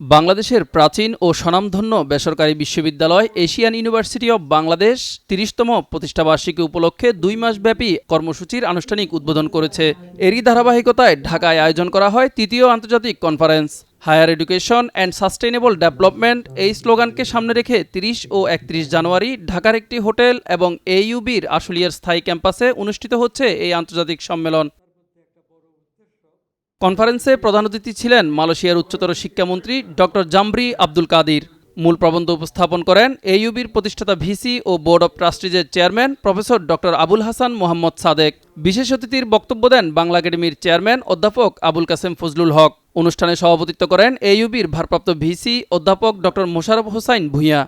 বাংলাদেশের প্রাচীন ও স্বনামধন্য বেসরকারি বিশ্ববিদ্যালয় এশিয়ান ইউনিভার্সিটি অব বাংলাদেশ ৩০তম প্রতিষ্ঠাবার্ষিকী উপলক্ষে ২ মাসব্যাপী কর্মসূচির আনুষ্ঠানিক উদ্বোধন করেছে। এরই ধারাবাহিকতায় ঢাকায় আয়োজন করা হয় তৃতীয় আন্তর্জাতিক conference higher education and sustainable development. এই স্লোগানকে সামনে রেখে ৩০ ও ৩১ জানুয়ারি ঢাকার একটি হোটেল এবং এইইউবির আশুলিয়ার স্থায়ী ক্যাম্পাসে অনুষ্ঠিত হচ্ছে এই আন্তর্জাতিক সম্মেলন। কনফারেন্সে প্রধান অতিথি ছিলেন মালয়েশিয়ার উচ্চতর শিক্ষামন্ত্রী ডক্টর জামরি আব্দুল কাদির। মূল প্রবন্ধ উপস্থাপন করেন এইইউবির প্রতিষ্ঠাতা ভিসি ও বোর্ড অব ট্রাস্টিজের chairman professor doctor Abul Hasan Mohammad Sadek. বিশেষ অতিথির বক্তব্য দেন বাংলা একাডেমির চেয়ারম্যান অধ্যাপক আবুল কাসেম ফজলুল হক। অনুষ্ঠানে সভাপতিত্ব করেন এইইউবির ভারপ্রাপ্ত ভিসি অধ্যাপক ডক্টর মোশাররফ হোসাইন ভূঁইয়া।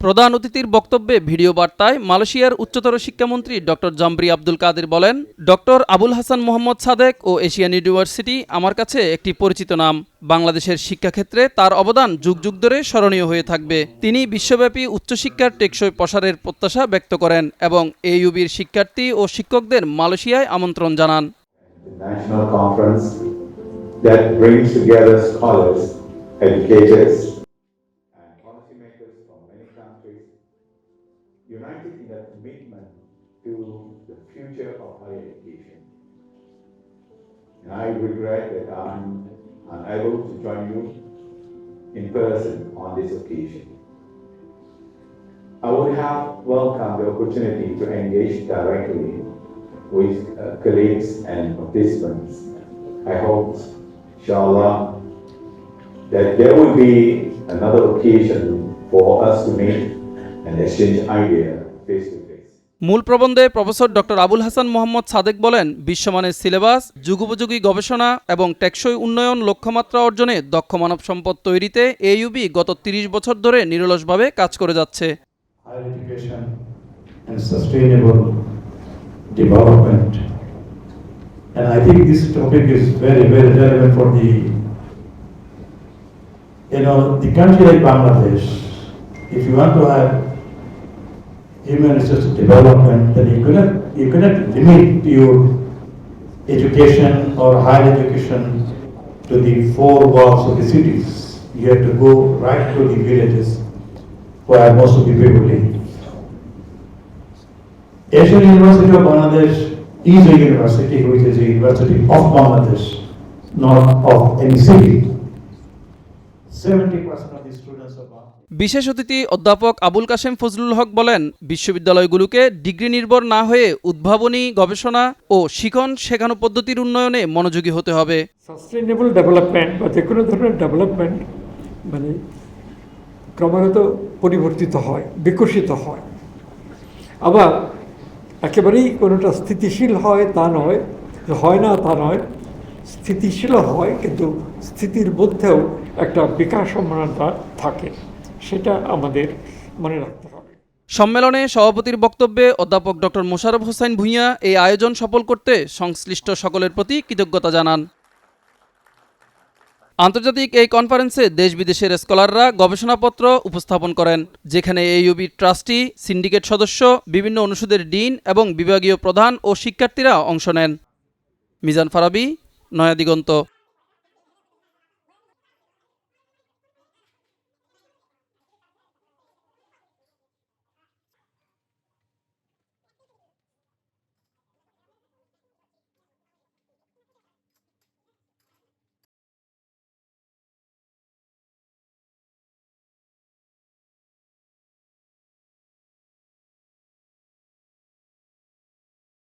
প্রধান অতিথির বক্তব্যে ভিডিও বার্তায় মালয়েশিয়ার উচ্চতর শিক্ষামন্ত্রী ডক্টর জামরি আব্দুল কাদির বলেন, ডক্টর আবুল হাসান মোহাম্মদ সাদেক ও এশিয়ান ইউনিভার্সিটি আমার কাছে একটি পরিচিত নাম। বাংলাদেশের শিক্ষাক্ষেত্রে তার অবদান যুগ যুগ ধরে স্মরণীয় হয়ে থাকবে। তিনি বিশ্বব্যাপী উচ্চশিক্ষার টেকসই প্রসারের প্রত্যাশা ব্যক্ত করেন এবং এইইউবির শিক্ষার্থী ও শিক্ষকদের মালয়েশিয়ায় আমন্ত্রণ জানান। National conference that brings together scholars, educators, and policymakers from many countries, united in a commitment to the future of higher education. And I regret that I'm unable to join you in person on this occasion. I would have welcomed the opportunity to engage directly with colleagues and participants. I hope, inshallah, that there will be another occasion for us to meet and exchange ideas face to face. মূল প্রবন্ধে professor doctor Abul Hasan Mohammad Sadek বলেন, বিশ্বমানের syllabus, যুগোপযোগী গবেষণা এবং টেকসই উন্নয়ন লক্ষ্যমাত্রা অর্জনে দক্ষ মানব সম্পদ তৈরিতে এইইউবি গত ৩০ বছর ধরে নিরলসভাবে কাজ করে যাচ্ছে। Higher education and sustainable development, and I think this topic is very relevant for the country like Bangladesh. If you want to have human resource development, then you cannot limit your education or higher education to the four walls of the cities. You have to go right to the villages where most of the people live. Asian University of Bangladesh is a university which is a university of Bangladesh, not of any city. 70% of the students are Bangladesh. বিশেষ অতিথি অধ্যাপক আবুল কাসেম ফজলুল হক বলেন, বিশ্ববিদ্যালয়গুলোকে degree নির্ভর না হয়ে উদ্ভাবনী, গবেষণা ও শিখন শেখানো পদ্ধতির উন্নয়নে মনোযোগী হতে হবে। সাস্টেইনেবল ডেভেলপমেন্ট বা যে কোনো ধরনের ডেভেলপমেন্ট মানে ক্রমাগত পরিবর্তিত হয়, বিকশিত হয়। আবার একেবারেই কোনোটা স্থিতিশীল হয় তা নয়, হয় না তা নয়, স্থিতিশীল হয় কিন্তু স্থিতির মধ্যেও একটা বিকাশ সম্ভাবনা থাকে, সেটা আমাদের মনে রাখতে হবে। সম্মেলনে সভাপতির বক্তব্যে অধ্যাপক ডক্টর মোশাররফ হোসাইন ভূঁইয়া এই আয়োজন সফল করতে সংশ্লিষ্ট সকলের প্রতি কৃতজ্ঞতা জানান। আন্তর্জাতিক এই কনফারেন্সে দেশ বিদেশের স্কলাররা গবেষণাপত্র উপস্থাপন করেন, যেখানে এইইউবির ট্রাস্টি, সিন্ডিকেট সদস্য, বিভিন্ন অনুষদের ডিন এবং বিভাগীয় প্রধান ও শিক্ষার্থীরা অংশ নেন। মিজান ফারাবি, নয়া দিগন্ত।